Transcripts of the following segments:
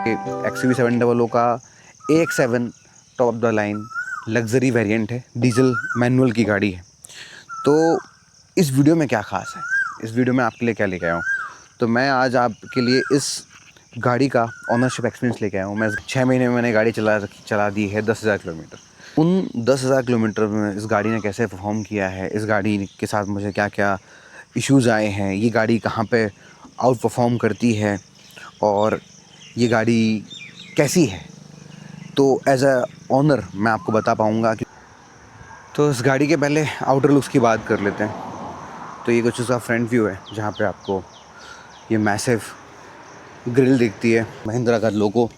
XUV700 का AX7 top of the line luxury variant है, diesel manual की गाड़ी है। तो इस वीडियो में क्या ख़ास है, इस वीडियो में आपके लिए क्या लेके आया हूँ, तो मैं आज आपके लिए इस गाड़ी का ऑनरशिप एक्सपीरियंस लेके आया हूँ। मैं 6 महीने में मैंने गाड़ी चला दी है 10,000 किलोमीटर। उन 10,000 किलोमीटर में इस गाड़ी ने कैसे परफॉर्म किया है, इस गाड़ी के साथ मुझे क्या क्या इश्यूज़ आए हैं, ये गाड़ी कहाँ पे आउट परफॉर्म करती है और ये गाड़ी कैसी है, तो एज अ ऑनर मैं आपको बता पाऊँगा। कि तो इस गाड़ी के पहले आउटर लुक्स की बात कर लेते हैं। तो ये कुछ उसका फ्रंट व्यू है, जहाँ पे आपको ये मैसिव ग्रिल दिखती है, महिंद्रा का लोगो,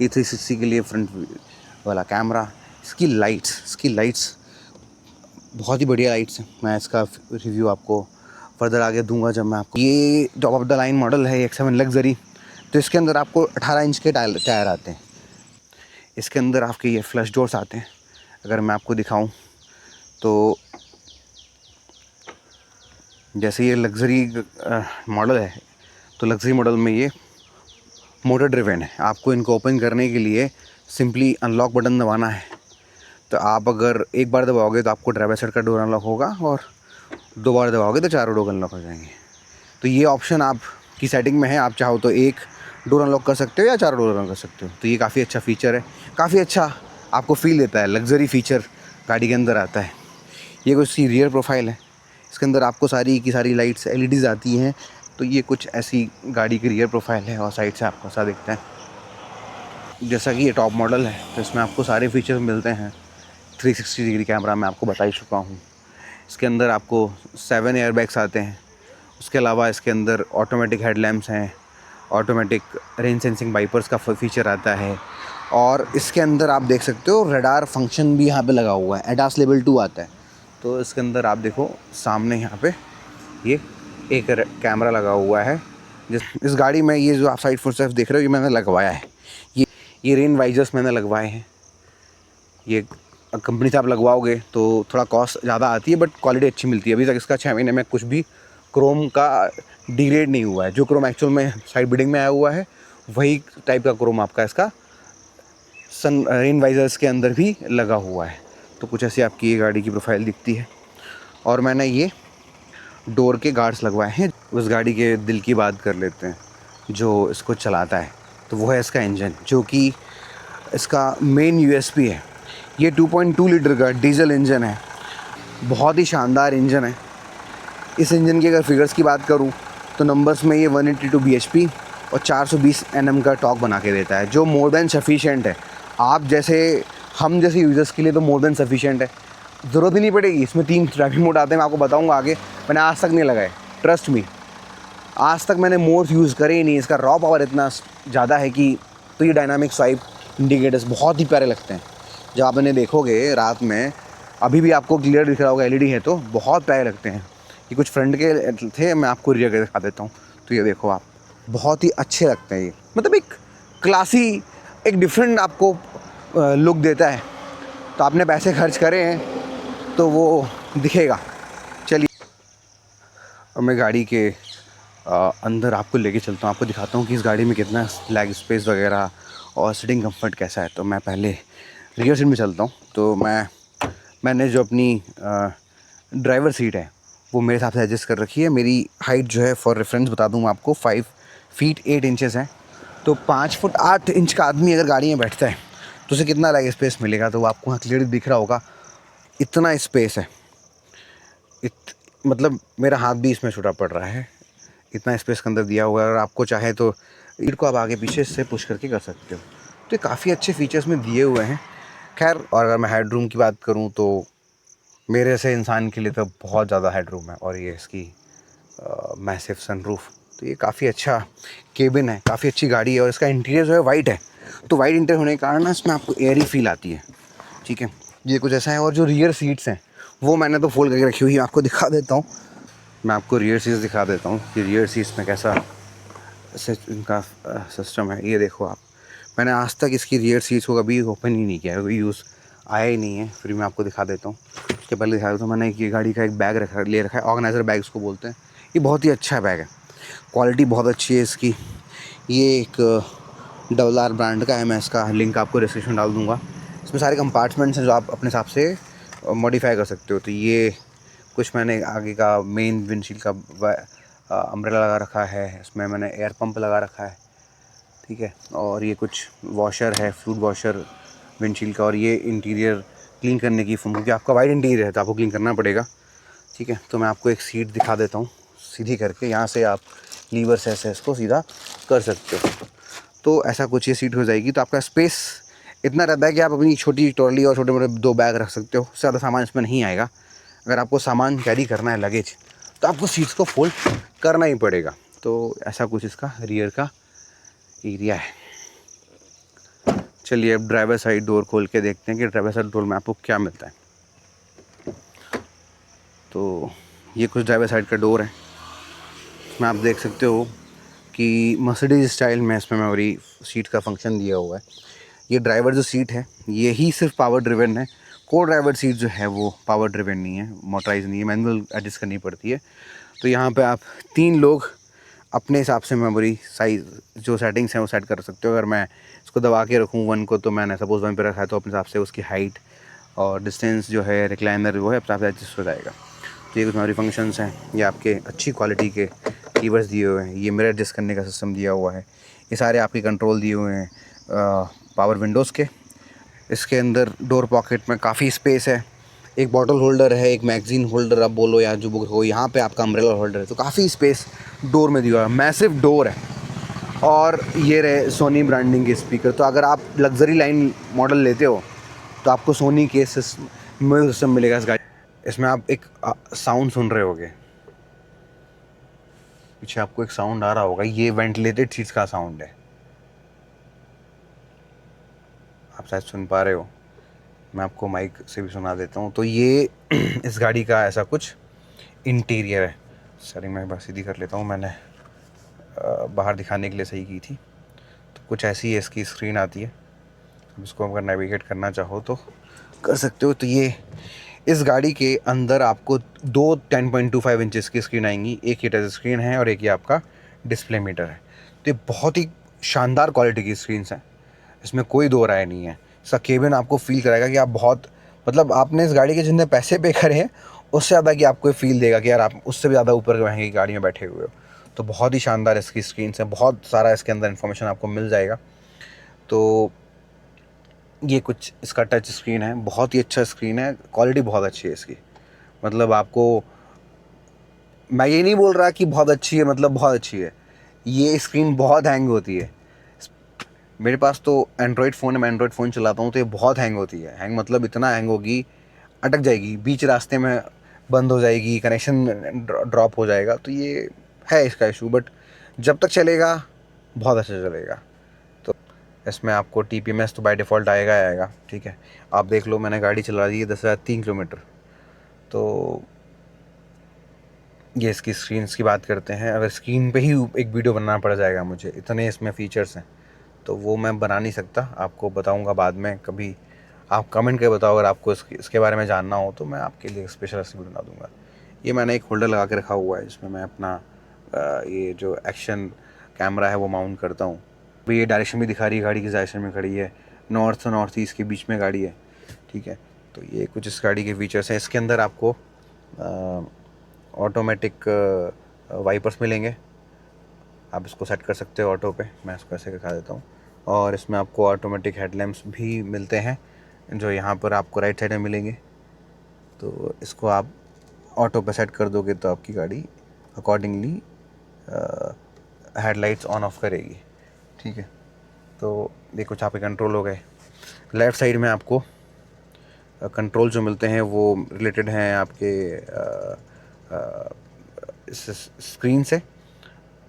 E360 के लिए फ्रंट वाला कैमरा, इसकी लाइट्स बहुत ही बढ़िया लाइट्स हैं। मैं इसका रिव्यू आपको फर्दर आगे दूंगा जब मैं आपको। ये top of the line model है X7 लग्जरी। तो इसके अंदर आपको 18 इंच के टायर आते हैं। इसके अंदर आपके ये फ्लश डोर्स आते हैं। अगर मैं आपको दिखाऊं तो जैसे ये लग्जरी मॉडल है, तो लग्जरी मॉडल में ये मोटर ड्रिवेन है। आपको इनको ओपन करने के लिए सिंपली अनलॉक बटन दबाना है। तो आप अगर एक बार दबाओगे तो आपको ड्राइवर साइड का डोर अनलॉक होगा, और 2 बार दबाओगे तो चारों डोर अनलॉक हो जाएंगे। तो ये ऑप्शन आपकी सेटिंग में है, आप चाहो तो एक डोर अनलॉक कर सकते हो या चारों डोर अनलॉक कर सकते हो। तो ये काफ़ी अच्छा फ़ीचर है, काफ़ी अच्छा आपको फील देता है, लग्जरी फ़ीचर गाड़ी के अंदर आता है। ये कुछ सी रियर प्रोफाइल है, इसके अंदर आपको सारी की सारी लाइट्स LEDs आती हैं। तो ये कुछ ऐसी गाड़ी की रियर प्रोफाइल है, और साइड से आपको ऐसा दिखता है। जैसा कि ये टॉप मॉडल है, तो इसमें आपको सारे फीचर्स मिलते हैं। 360 डिग्री कैमरा मैं आपको बता ही चुका हूँ। इसके अंदर आपको 7 एयरबैग्स आते हैं। उसके अलावा इसके अंदर ऑटोमेटिक हेडलैम्प्स हैं, ऑटोमेटिक रेन सेंसिंग वाइपर्स का फीचर आता है, और इसके अंदर आप देख सकते हो रडार फंक्शन भी यहाँ पे लगा हुआ है। ADAS लेवल 2 आता है। तो इसके अंदर आप देखो सामने यहाँ पे ये एक कैमरा लगा हुआ है। इस गाड़ी में ये जो आप साइड फुटस्टेप्स देख रहे हो, ये मैंने लगवाया है। ये रेन वाइजर्स मैंने लगवाए हैं। ये कंपनी से आप लगवाओगे तो थोड़ा कॉस्ट ज़्यादा आती है, बट क्वालिटी अच्छी मिलती है। अभी तक इसका 6 महीने में कुछ भी क्रोम का डिग्रेड नहीं हुआ है। जो क्रोम एक्चुअल में साइड बिडिंग में आया हुआ है, वही टाइप का क्रोम आपका इसका सन रेन वाइजर्स के अंदर भी लगा हुआ है। तो कुछ ऐसी आपकी ये गाड़ी की प्रोफाइल दिखती है। और मैंने ये डोर के गार्ड्स लगवाए हैं। उस गाड़ी के दिल की बात कर लेते हैं जो इसको चलाता है, तो वो है इसका इंजन, जो कि इसका मेन USP है। ये 2.2 लीटर का डीजल इंजन है, बहुत ही शानदार इंजन है। इस इंजन की अगर फिगर्स की बात करूं तो नंबर्स में ये 182 bhp और 420 Nm का टॉर्क बना के देता है, जो मोर देन सफिशिएंट है। हम जैसे यूज़र्स के लिए तो मोर देन सफिशिएंट है, ज़रूरत ही नहीं पड़ेगी। इसमें 3 ड्राइविंग मोड आते हैं, मैं आपको बताऊंगा आगे। मैंने आज तक नहीं लगाए, ट्रस्ट मी, आज तक मैंने मोड्स यूज़ करे ही नहीं। इसका रॉ पावर इतना ज़्यादा है कि तो ये डायनामिक स्वाइप इंडिकेटर्स बहुत ही प्यारे लगते हैं। जब आप इन्हें देखोगे रात में, अभी भी आपको क्लियर दिख रहा होगा, LED है, तो बहुत प्यारे लगते हैं। ये कुछ फ्रंट के थे, मैं आपको रियर के दिखा देता हूँ। तो ये देखो आप, बहुत ही अच्छे लगते हैं ये। मतलब एक क्लासी, एक डिफरेंट आपको लुक देता है। तो आपने पैसे खर्च करे हैं तो वो दिखेगा। चलिए और मैं गाड़ी के अंदर आपको लेके चलता हूँ, आपको दिखाता हूँ कि इस गाड़ी में कितना लेग स्पेस वगैरह और सिटिंग कंफर्ट कैसा है। तो मैं पहले रियर सीट में चलता हूँ। तो मैंने जो अपनी ड्राइवर सीट है वो मेरे हिसाब से एडजस्ट कर रखी है। मेरी हाइट जो है, फॉर रेफरेंस बता दूँ आपको, 5 फीट 8 इंचेस है। तो 5 फुट 8 इंच का आदमी अगर गाड़ी में बैठता है तो उसे कितना लेग स्पेस मिलेगा, तो वो आपको वहाँ क्लियरली दिख रहा होगा। इतना स्पेस है, मतलब मेरा हाथ भी इसमें छोटा पड़ रहा है, इतना स्पेस के अंदर दिया हुआ है। और आपको चाहे तो सीट को आप आगे पीछे से पुश करके कर सकते हो। तो ये काफ़ी अच्छे फीचर्स में दिए हुए हैं। खैर, और अगर मैं हेडरूम की बात करूं तो मेरे जैसे इंसान के लिए तो बहुत ज़्यादा हेडरूम है। और ये इसकी मैसिव सनरूफ, तो ये काफ़ी अच्छा केबिन है, काफ़ी अच्छी गाड़ी है। और इसका इंटीरियर जो है वाइट है, तो वाइट इंटीरियर होने के कारण ना इसमें आपको एयरी फील आती है। ठीक है, ये कुछ ऐसा है। और जो रियर सीट्स हैं वो मैंने तो फोल्ड करके रखी हुई है, आपको दिखा देता हूँ। मैं आपको रियर सीट्स दिखा देता हूँ कि रियर सीट्स में कैसा इनका सिस्टम है। ये देखो आप, मैंने आज तक इसकी रियर सीट्स को कभी ओपन ही नहीं किया, कोई यूज़ आया ही नहीं है। फिर मैं आपको दिखा देता हूँ। उसके पहले दिखा देता हूँ, मैंने ये गाड़ी का एक बैग ले रखा है, ऑर्गेनाइज़र बैग इसको बोलते हैं। ये बहुत ही अच्छा बैग है, क्वालिटी बहुत अच्छी है इसकी। ये एक RR ब्रांड का है। मैं इसका लिंक आपको डिस्क्रिप्शन डाल दूँगा। इसमें सारे कंपार्टमेंट्स हैं जो आप अपने हिसाब से मॉडिफाई कर सकते हो। तो ये कुछ मैंने आगे का मेन विंडशील्ड का अम्ब्रेला लगा रखा है, इसमें मैंने एयर पंप लगा रखा है, ठीक है। और ये कुछ वॉशर है, फ्लूइड वॉशर विंडशील्ड का। और ये इंटीरियर क्लीन करने की फोम, क्योंकि आपका वाइट इंटीरियर है तो आपको क्लीन करना पड़ेगा, ठीक है। तो मैं आपको एक सीट दिखा देता हूँ सीधी करके, यहाँ से आप लीवर से ऐसे इसको सीधा कर सकते हो। तो ऐसा कुछ ये सीट हो जाएगी। तो आपका स्पेस इतना रहता है कि आप अपनी छोटी ट्रॉली और छोटे मोटे 2 बैग रख सकते हो, उससे ज़्यादा सामान इसमें नहीं आएगा। अगर आपको सामान कैरी करना है लगेज, तो आपको सीट्स को फोल्ड करना ही पड़ेगा। तो ऐसा कुछ इसका रियर का एरिया है। चलिए अब ड्राइवर साइड डोर खोल के देखते हैं कि ड्राइवर साइड डोर में आपको क्या मिलता है। तो ये कुछ ड्राइवर साइड का डोर है। इसमें आप देख सकते हो कि मर्सिडीज स्टाइल में इसमें मेमोरी सीट का फंक्शन दिया हुआ है। ये ड्राइवर जो सीट है ये ही सिर्फ पावर ड्रिवन है। को ड्राइवर सीट जो है वो पावर ड्रिवन नहीं है, मोटराइज नहीं है, मैनुअल एडजस्ट करनी पड़ती है। तो यहाँ पे आप 3 लोग अपने हिसाब से मेमोरी साइज़ जो सेटिंग्स हैं वो सेट कर सकते हो। अगर मैं इसको दबा के रखूँ 1 को, तो मैंने सपोज़ 1 पे रखा है, तो अपने हिसाब से उसकी हाइट और डिस्टेंस जो है रिक्लाइनर वो है अपने हिसाब से एडजस्ट हो जाएगा। तो ये कुछ मेमोरी फंक्शंस हैं। ये आपके अच्छी क्वालिटी के कीवर्ड्स दिए हुए हैं। ये मिरर एडजस्ट करने का सिस्टम दिया हुआ है। ये सारे आपके कंट्रोल दिए हुए हैं पावर विंडोज़ के। इसके अंदर डोर पॉकेट में काफ़ी स्पेस है। एक बॉटल होल्डर है, एक मैगज़ीन होल्डर आप बोलो या जो बुक हो, यहाँ पे आपका अम्ब्रेला होल्डर है। तो काफ़ी स्पेस डोर में दिया हुआ है, मैसिव डोर है। और ये रहे सोनी ब्रांडिंग के स्पीकर। तो अगर आप लग्जरी लाइन मॉडल लेते हो तो आपको सोनी के म्यूजिक सिस्टम मिलेगा इस गाड़ी। इसमें आप एक साउंड सुन रहे होगे, पीछे आपको एक साउंड आ रहा होगा, ये वेंटिलेटेड सीट्स का साउंड है। आप शायद सुन पा रहे हो, मैं आपको माइक से भी सुना देता हूँ। तो ये इस गाड़ी का ऐसा कुछ इंटीरियर है। सॉरी मैं बस सीधी कर लेता हूँ, मैंने बाहर दिखाने के लिए सही की थी। तो कुछ ऐसी है इसकी स्क्रीन आती है। इसको अगर नेविगेट करना चाहो तो कर सकते हो। तो ये इस गाड़ी के अंदर आपको 2 10.25 इंचेस की स्क्रीन आएंगी। एक ये टच स्क्रीन है और एक ये आपका डिस्प्ले मीटर है। तो ये बहुत ही शानदार क्वालिटी की स्क्रीन्स हैं, इसमें कोई दो राय नहीं है। इसका केबिन आपको फील कराएगा कि आप बहुत, मतलब आपने इस गाड़ी के जितने पैसे पे करे हैं उससे ज़्यादा कि आपको फील देगा कि यार आप उससे भी ज़्यादा ऊपर महंगी गाड़ी में बैठे हुए हो। तो बहुत ही शानदार इसकी स्क्रीन्स हैं, बहुत सारा इसके अंदर इन्फॉर्मेशन आपको मिल जाएगा। तो ये कुछ इसका टच स्क्रीन है, बहुत ही अच्छा स्क्रीन है, क्वालिटी बहुत अच्छी है इसकी। मतलब आपको, मैं ये नहीं बोल रहा कि बहुत अच्छी है मतलब बहुत अच्छी है, ये स्क्रीन बहुत हैंग होती है। मेरे पास तो एंड्रॉयड फ़ोन है, मैं एंड्रॉयड फ़ोन चलाता हूँ तो ये बहुत हैंग होती है। हैंग मतलब इतना हैंग होगी, अटक जाएगी, बीच रास्ते में बंद हो जाएगी, कनेक्शन ड्रॉप हो जाएगा। तो ये है इसका इशू, बट जब तक चलेगा बहुत अच्छा चलेगा। तो इसमें आपको TPMS तो बाय डिफ़ॉल्ट आएगा ही आएगा, ठीक है। आप देख लो मैंने गाड़ी चला दी है 10,003 किलोमीटर। तो ये इसकी स्क्रीन्स की बात करते हैं। अगर स्क्रीन पे ही एक वीडियो बनाना पड़ जाएगा मुझे, इतने इसमें फ़ीचर्स हैं, तो वो मैं बना नहीं सकता। आपको बताऊंगा बाद में कभी, आप कमेंट करके बताओ अगर आपको इसके बारे में जानना हो, तो मैं आपके लिए स्पेशल रेसिपी बना दूंगा। ये मैंने एक होल्डर लगा के रखा हुआ है जिसमें मैं अपना ये जो एक्शन कैमरा है वो माउंट करता हूँ। अभी ये डायरेक्शन भी दिखा रही है, गाड़ी किस डायरेक्शन में खड़ी है, नॉर्थ और नॉर्थ ईस्ट के बीच में गाड़ी है, ठीक है। तो ये कुछ इस गाड़ी के फीचर्स हैं। इसके अंदर आपको ऑटोमेटिक वाइपर्स मिलेंगे, आप इसको सेट कर सकते हो ऑटो पे। मैं इसको ऐसे दिखा देता हूँ। और इसमें आपको ऑटोमेटिक हेडलैम्प्स भी मिलते हैं जो यहाँ पर आपको राइट साइड में मिलेंगे। तो इसको आप ऑटो पे सेट कर दोगे तो आपकी गाड़ी अकॉर्डिंगली हेडलाइट्स ऑन ऑफ करेगी, ठीक है। तो ये कुछ आपके कंट्रोल हो गए। लेफ़्ट साइड में आपको कंट्रोल जो मिलते हैं वो रिलेटेड हैं आपके इस स्क्रीन से।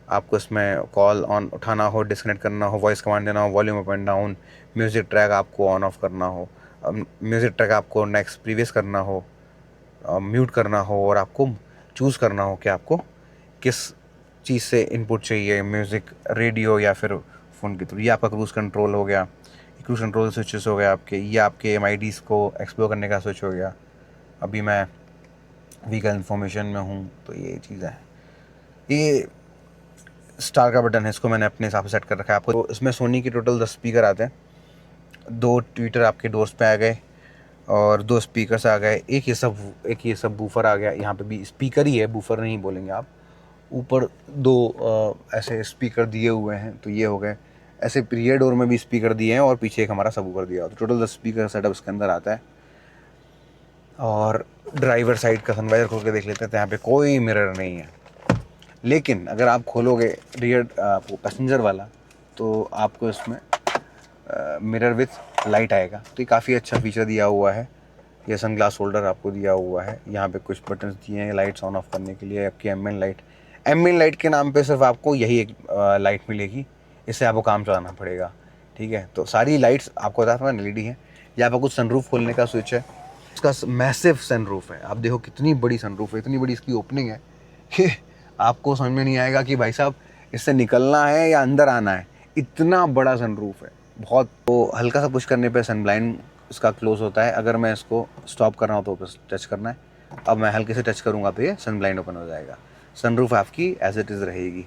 आपको इसमें कॉल ऑन उठाना हो, डिस्कनेक्ट करना हो, वॉइस कमांड देना हो, volume up and down, music track आपको ऑन ऑफ करना हो, म्यूज़िक ट्रैक आपको नेक्स्ट प्रीवियस करना हो, म्यूट करना हो, और आपको चूज़ करना हो कि आपको किस चीज़ से इनपुट चाहिए, म्यूज़िक, रेडियो या फिर फ़ोन के थ्रू। ये आपका क्रूज़ कंट्रोल हो गया, क्रूज़ कंट्रोल स्विचेस हो गए आपके। ये आपके MIDs को एक्सप्लोर करने का स्विच हो गया। अभी मैं व्हीकल इन्फॉर्मेशन में हूँ तो ये चीज़ें हैं। ये स्टार का बटन है, इसको मैंने अपने हिसाब से सेट कर रखा है। आपको तो इसमें सोनी के टोटल 10 स्पीकर आते हैं, 2 ट्विटर आपके डोर्स पे आ गए और 2 स्पीकर्स आ गए, एक ये सब बूफर आ गया। यहाँ पे भी स्पीकर ही है, बूफर नहीं बोलेंगे आप। ऊपर 2 ऐसे स्पीकर दिए हुए हैं, तो ये हो गए। ऐसे रियर डोर में भी स्पीकर दिए हैं और पीछे एक हमारा सबवूफर दिया हुआ, तो टोटल 10 स्पीकर सेटअप इसके अंदर आता है। और ड्राइवर साइड का सनवाइजर खोल के देख लेते हैं, तो यहाँ पे कोई मिरर नहीं है। लेकिन अगर आप खोलोगे रियर पैसेंजर वाला, तो आपको इसमें मिरर विथ लाइट आएगा। तो ये काफ़ी अच्छा फीचर दिया हुआ है। ये सन ग्लास होल्डर आपको दिया हुआ है। यहाँ पे कुछ बटन्स दिए हैं लाइट्स ऑन ऑफ करने के लिए। आपकी एम्बिएंट लाइट के नाम पे सिर्फ आपको यही एक लाइट मिलेगी, इससे आपको काम चलाना पड़ेगा, ठीक है। तो सारी लाइट्स आपको बताता हूँ एलईडी हैं। यहाँ पर कुछ सनरूफ खोलने का स्विच है, इसका मैसिव सनरूफ है। आप देखो कितनी बड़ी सनरूफ है, इतनी बड़ी इसकी ओपनिंग है कि आपको समझ में नहीं आएगा कि भाई साहब इससे निकलना है या अंदर आना है, इतना बड़ा सनरूफ है बहुत। तो हल्का सा पुश करने पे सन ब्लाइंड इसका क्लोज होता है। अगर मैं इसको स्टॉप कर रहा हूँ तो बस टच करना है। अब मैं हल्के से टच करूँगा तो ये सन ब्लाइंड ओपन हो जाएगा। सनरूफ आपकी एज इट इज़ रहेगी।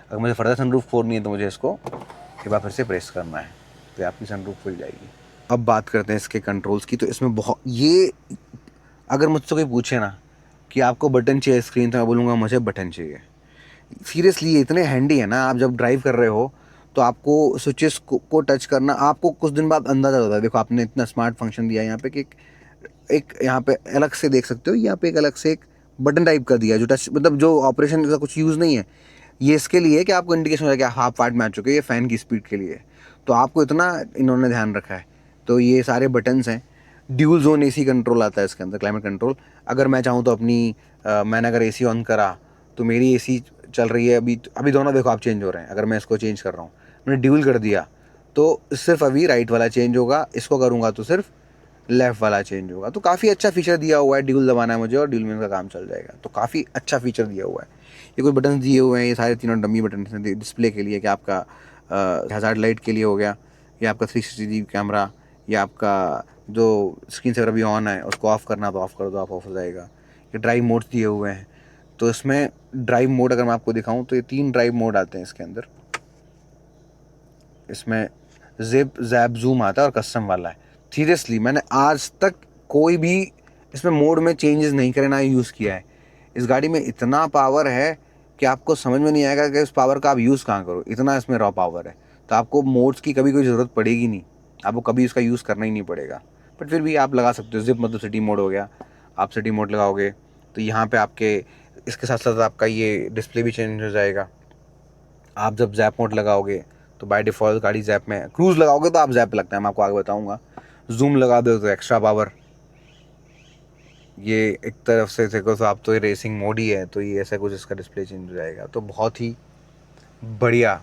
अगर मुझे फर्दर सनरूफ खोलनी है तो मुझे इसको एक बार फिर से प्रेस करना है, तो आपकी सनरूफ खुल जाएगी। अब बात करते हैं इसके कंट्रोल्स की। तो इसमें बहुत ये, अगर मुझसे कोई पूछे ना कि आपको बटन चाहिए स्क्रीन, तो मैं बोलूँगा मुझे बटन चाहिए। सीरियसली ये इतने हैंडी है ना, आप जब ड्राइव कर रहे हो तो आपको स्विचेस को टच करना, आपको कुछ दिन बाद अंदाज़ा होता है। देखो आपने इतना स्मार्ट फंक्शन दिया है यहाँ पे कि एक यहाँ पे अलग से देख सकते हो, यहाँ पे एक अलग से एक बटन टाइप कर दिया जो टच, मतलब जो ऑपरेशन का कुछ यूज़ नहीं है। ये इसके लिए कि आपको इंडिकेशन हो जाए कि हाफ वाट में आ चुके हैं, ये फ़ैन की स्पीड के लिए। तो आपको इतना इन्होंने ध्यान रखा है। तो ये सारे बटन्स हैं। ड्यूल जोन एसी कंट्रोल आता है इसके अंदर, क्लाइमेट कंट्रोल। अगर मैं चाहूँ तो अपनी मैंने अगर एसी ऑन करा तो मेरी एसी चल रही है अभी। अभी दोनों देखो आप चेंज हो रहे हैं। अगर मैं इसको चेंज कर रहा हूँ, मैंने ड्यूल कर दिया तो सिर्फ अभी राइट वाला चेंज होगा, इसको करूँगा तो सिर्फ लेफ़्ट वाला चेंज होगा। तो काफ़ी अच्छा फीचर दिया हुआ है। ड्यूल दबाना है मुझे और ड्यूल में का काम चल जाएगा। तो काफ़ी अच्छा फीचर दिया हुआ है। ये कुछ बटन दिए हुए हैं, ये सारे तीनों डमी बटन हैं डिस्प्ले के लिए, कि आपका हज़ार्ड लाइट के लिए हो गया, या आपका 360 कैमरा, या आपका जो स्क्रीन सेवर अभी ऑन है उसको ऑफ़ करना तो ऑफ़ कर दो, आप ऑफ हो जाएगा। ये ड्राइव मोड्स दिए हुए हैं। तो इसमें ड्राइव मोड अगर मैं आपको दिखाऊं तो ये 3 ड्राइव मोड आते हैं इसके अंदर। इसमें जिप, जैप, जूम आता है और कस्टम वाला है। सीरियसली मैंने आज तक कोई भी इसमें मोड में चेंजेस नहीं करे, ना यूज़ किया है। इस गाड़ी में इतना पावर है कि आपको समझ में नहीं आएगा कि उस पावर का आप यूज़ कहाँ करो, इतना इसमें रॉ पावर है। तो आपको मोड्स की कभी कोई ज़रूरत पड़ेगी नहीं, आपको कभी उसका यूज़ करना ही नहीं पड़ेगा। बट फिर भी आप लगा सकते हो। जिप मतलब सिटी मोड हो गया, आप सिटी मोड लगाओगे तो यहाँ पे आपके इसके साथ साथ आपका ये डिस्प्ले भी चेंज हो जाएगा। आप जब जैप मोड लगाओगे तो बाय डिफ़ॉल्ट गाड़ी जैप में, क्रूज़ लगाओगे तो आप जैप पे लगता है, मैं आपको आगे बताऊंगा। जूम लगा दो तो एक्स्ट्रा पावर। ये एक तरफ से देखो तो आप तो ये रेसिंग मोड ही है, तो ये ऐसा कुछ इसका डिस्प्ले चेंज हो जाएगा। तो बहुत ही बढ़िया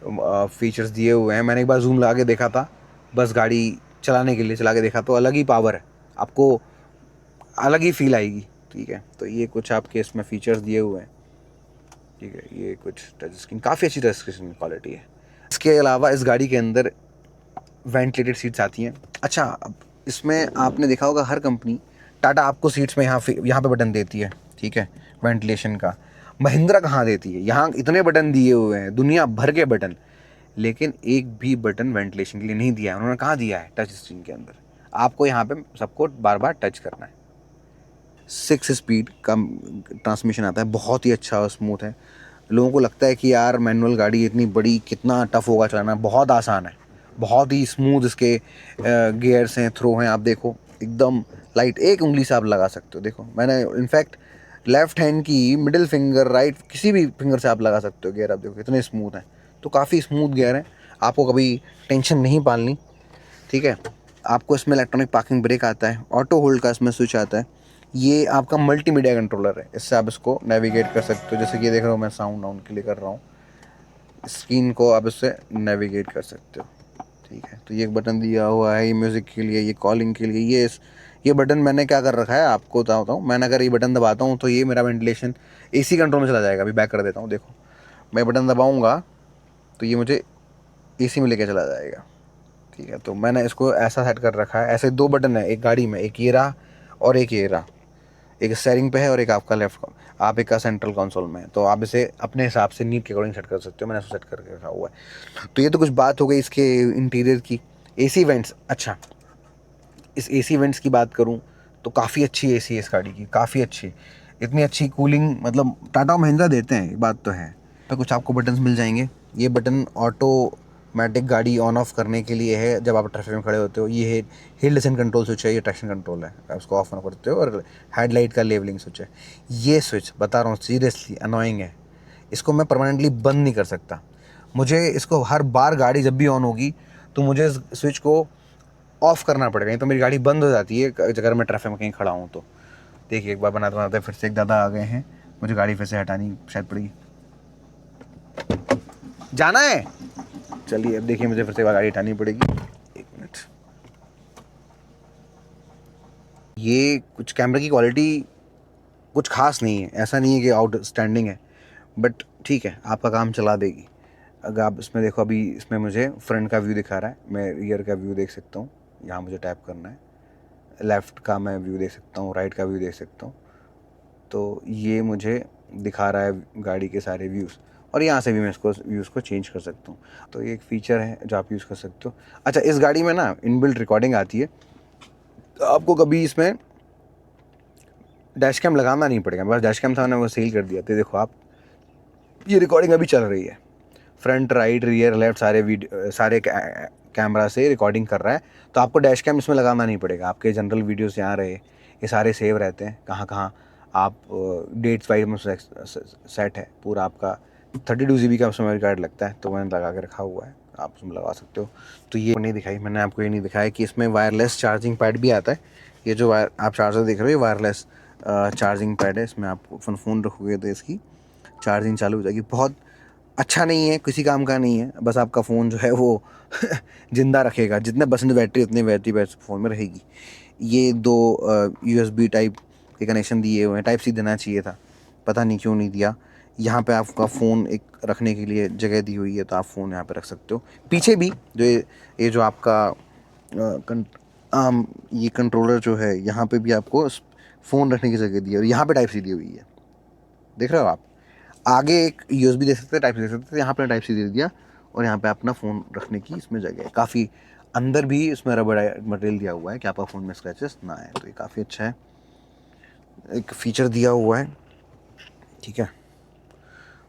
फीचर्स दिए हुए हैं। मैंने एक बार जूम लगा के देखा था, बस गाड़ी चलाने के लिए चला के देखा, तो अलग ही पावर है, आपको अलग ही फील आएगी, ठीक है। तो ये कुछ आपके इसमें फीचर्स दिए हुए हैं, ठीक है। ये कुछ टच स्क्रीन, काफ़ी अच्छी टच स्क्रीन क्वालिटी है। इसके अलावा इस गाड़ी के अंदर वेंटिलेटेड सीट्स आती हैं। अच्छा, अब इसमें आपने देखा होगा हर कंपनी, टाटा आपको सीट्स में यहाँ पे बटन देती है, ठीक है, वेंटिलेशन का। महिंद्रा कहाँ देती है? यहाँ इतने बटन दिए हुए हैं, दुनिया भर के बटन, लेकिन एक भी बटन वेंटिलेशन के लिए नहीं दिया है। उन्होंने कहाँ दिया है? टच स्क्रीन के अंदर। आपको यहाँ पे सबको बार बार टच करना है। 6 स्पीड का ट्रांसमिशन आता है, बहुत ही अच्छा और स्मूथ है। लोगों को लगता है कि यार मैनुअल गाड़ी इतनी बड़ी, कितना टफ होगा चलाना, बहुत आसान है। बहुत ही स्मूथ इसके गियर्स हैं, थ्रो हैं। आप देखो एकदम लाइट, एक उंगली से आप लगा सकते हो। देखो मैंने इनफैक्ट लेफ्ट हैंड की मिडिल फिंगर, राइट किसी भी फिंगर से आप लगा सकते हो गियर। आप देखो कितने स्मूथ हैं। तो काफ़ी स्मूथ गियर हैं, आपको कभी टेंशन नहीं पालनी, ठीक है। आपको इसमें इलेक्ट्रॉनिक पार्किंग ब्रेक आता है, ऑटो होल्ड का इसमें स्विच आता है। ये आपका मल्टीमीडिया कंट्रोलर है, इससे आप इसको नेविगेट कर सकते हो। जैसे कि ये देख रहे हो मैं साउंड डाउन के लिए कर रहा हूँ, स्क्रीन को आप इससे नेविगेट कर सकते हो, ठीक है। तो ये एक बटन दिया हुआ है, ये म्यूज़िक के लिए, ये कॉलिंग के लिए। ये बटन मैंने क्या कर रखा है आपको बताता हूँ। मैंने अगर ये बटन दबाता हूँ तो ये मेरा वेंटिलेशन एसी कंट्रोल में चला जाएगा। अभी बैक कर देता हूँ, देखो मैं बटन दबाऊँगा तो ये मुझे एसी में लेके चला जाएगा, ठीक है। तो मैंने इसको ऐसा सेट कर रखा है। ऐसे 2 बटन है एक गाड़ी में, एक ये रहा और एक ये रहा। एक स्टेयरिंग पे है और एक आपका लेफ्ट, आप एक का सेंट्रल कंसोल में है। तो आप इसे अपने हिसाब से नीड के अकॉर्डिंग सेट कर सकते हो, मैंने सेट करके रखा हुआ है। तो ये तो कुछ बात हो गई इसके इंटीरियर की। एसी वेंट्स, अच्छा इस एसी वेंट्स की बात करूँ तो काफ़ी अच्छी एसी है इस गाड़ी की, काफ़ी अच्छी, इतनी अच्छी कूलिंग मतलब टाटा महिंद्रा देते हैं, ये बात तो है। तो कुछ आपको बटन्स मिल जाएंगे। ये बटन ऑटोमेटिक गाड़ी ऑन ऑफ करने के लिए है जब आप ट्रैफिक में खड़े होते हो। ये है हिल डिसेंट कंट्रोल स्विच है, ये ट्रैक्शन कंट्रोल है, आप उसको ऑफ ऑन करते हो। और हेडलाइट का लेवलिंग स्विच है। ये स्विच बता रहा हूँ सीरियसली अनोइंग है, इसको मैं परमानेंटली बंद नहीं कर सकता। मुझे इसको हर बार गाड़ी जब भी ऑन होगी तो मुझे इस स्विच को ऑफ़ करना पड़ेगा, नहीं तो मेरी गाड़ी बंद हो जाती है अगर मैं ट्रैफिक में कहीं खड़ा हूँ तो। देखिए एक बार बनाते बनाते फिर से एक दादा आ गए हैं, मुझे गाड़ी फिर से हटानी शायद पड़ेगी। जाना है, चलिए अब देखिए मुझे फिर से गाड़ी हटानी पड़ेगी। एक मिनट। ये कुछ कैमरे की क्वालिटी कुछ खास नहीं है, ऐसा नहीं है कि आउटस्टैंडिंग है, बट ठीक है आपका काम चला देगी। अगर आप इसमें देखो, अभी इसमें मुझे फ्रंट का व्यू दिखा रहा है, मैं रियर का व्यू देख सकता हूँ, यहाँ मुझे टैप करना है, लेफ़्ट का मैं व्यू देख सकता हूँ, राइट का व्यू देख सकता हूँ। तो ये मुझे दिखा रहा है गाड़ी के सारे व्यूज़, और यहाँ से भी मैं इसको व्यूज़ को चेंज कर सकता हूँ। तो ये एक फ़ीचर है जो आप यूज़ कर सकते हो। अच्छा इस गाड़ी में ना इनबिल्ट रिकॉर्डिंग आती है, तो आपको कभी इसमें डैश कैम लगाना नहीं पड़ेगा। बस डैश कैम था, मैंने वो सेल कर दिया। तो देखो आप, ये रिकॉर्डिंग अभी चल रही है, फ्रंट राइट रियर लेफ्ट सारे कैमरा से रिकॉर्डिंग कर रहा है। तो आपको डैश कैम इसमें लगाना नहीं पड़ेगा, आपके जनरल वीडियोस यहाँ रहे, ये सारे सेव रहते हैं, कहाँ कहाँ आप डेट्स वाइज में सेट है पूरा। आपका 32 GB का मेमोरी कार्ड लगता है, तो मैंने लगा के रखा हुआ है, आप उसमें लगा सकते हो। तो ये नहीं दिखाई मैंने आपको, ये नहीं दिखाया कि इसमें वायरलेस चार्जिंग पैड भी आता है। ये जो आप चार्जर देख रहे हो, ये वायरलेस चार्जिंग पैड है। इसमें आप फ़ोन रखोगे तो इसकी चार्जिंग चालू हो जाएगी। बहुत अच्छा नहीं है, किसी काम का नहीं है, बस आपका फ़ोन जो है वो ज़िंदा रखेगा। जितने % बैटरी उतनी बैटरी फ़ोन में रहेगी। ये 2 USB टाइप के कनेक्शन दिए हुए हैं, टाइप सी देना चाहिए था, पता नहीं क्यों नहीं दिया। यहाँ पे आपका फ़ोन एक रखने के लिए जगह दी हुई है, तो आप फ़ोन यहाँ पे रख सकते हो। पीछे भी जो ये जो आपका ये कंट्रोलर जो है, यहाँ पे भी आपको फ़ोन रखने की जगह दी है, और यहाँ पे टाइप सी दी हुई है, देख रहे हो आप। आगे एक USB दे सकते हैं, टाइप सी दे सकते थे, यहाँ पे टाइप सी दे दिया, और यहाँ पे अपना फ़ोन रखने की इसमें जगह है। काफ़ी अंदर भी इसमें रबड़ मटेरियल दिया हुआ है कि आपका फ़ोन में स्क्रैचेस ना आए, तो ये काफ़ी अच्छा है, एक फ़ीचर दिया हुआ है, ठीक है।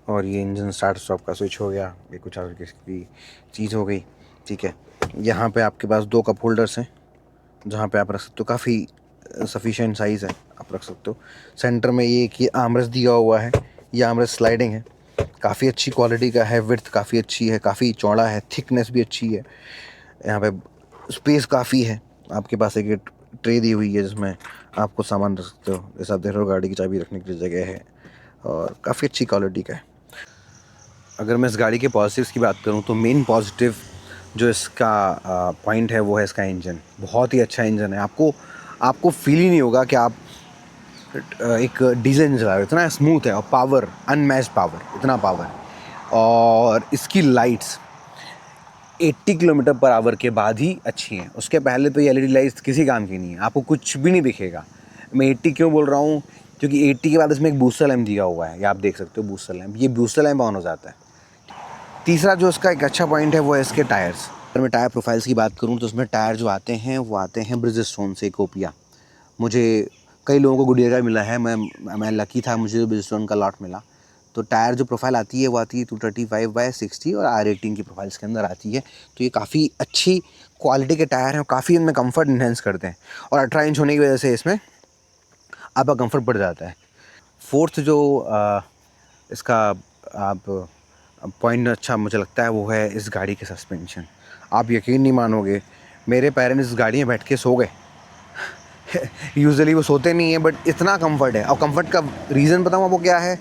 और ये इंजन स्टार्ट स्टॉप का स्विच हो गया, ये कुछ और की चीज़ हो गई, ठीक है। यहाँ पे आपके पास 2 कप होल्डर्स हैं जहाँ पे आप रख सकते हो, काफ़ी सफिशिएंट साइज़ है, आप रख सकते हो। सेंटर में ये एक आर्मरेस्ट दिया हुआ है, ये आर्मरेस्ट स्लाइडिंग है, काफ़ी अच्छी क्वालिटी का है, विड्थ काफ़ी अच्छी है, काफ़ी चौड़ा है, थिकनेस भी अच्छी है। यहाँ पे स्पेस काफ़ी है, आपके पास एक ट्रे दी हुई है जिसमें आपको सामान रख सकते हो, जैसे आप देख रहे हो गाड़ी की चाबी रखने की जगह है, और काफ़ी अच्छी क्वालिटी का है। अगर मैं इस गाड़ी के पॉजिटिव्स की बात करूँ तो मेन पॉजिटिव जो इसका पॉइंट है वो है इसका इंजन। बहुत ही अच्छा इंजन है, आपको फील ही नहीं होगा कि आप एक डीजल इंजन चला रहे हो। इतना स्मूथ है, और पावर अनमैच्ड पावर, इतना पावर। और इसकी लाइट्स 80 km/h के बाद ही अच्छी हैं, उसके पहले तो ये LED लाइट्स किसी काम की नहीं है, आपको कुछ भी नहीं दिखेगा। मैं 80 क्यों बोल रहा हूँ, क्योंकि 80 के बाद इसमें एक बूस्टर लैंप दिया हुआ है, ये आप देख सकते हो बूस्टर लैंप, ये बूस्टर लैंप ऑन हो जाता है। तीसरा जो इसका एक अच्छा पॉइंट है वो है इसके टायर्स। अगर मैं टायर प्रोफाइल्स की बात करूँ तो उसमें टायर जो आते हैं वो आते हैं ब्रिजस्टोन से, कोपिया। मुझे कई लोगों को गुडियर का मिला है, मैं लकी था, मुझे ब्रिजस्टोन का लॉट मिला। तो टायर जो प्रोफाइल आती है वो आती है 235/60 और R18 की प्रोफाइल्स के अंदर आती है। तो ये काफ़ी अच्छी क्वालिटी के टायर हैं, काफ़ी इनमें कंफर्ट इन्हेंस करते हैं, और 18 इंच होने की वजह से इसमें आपका कंफर्ट बढ़ जाता है। फोर्थ जो इसका आप पॉइंट अच्छा मुझे लगता है वो है इस गाड़ी के सस्पेंशन। आप यकीन नहीं मानोगे, मेरे पेरेंट्स इस गाड़ी में बैठ के सो गए। यूजुअली वो सोते नहीं है, बट इतना कंफर्ट है। और कंफर्ट का रीज़न बताऊँ आपको क्या है,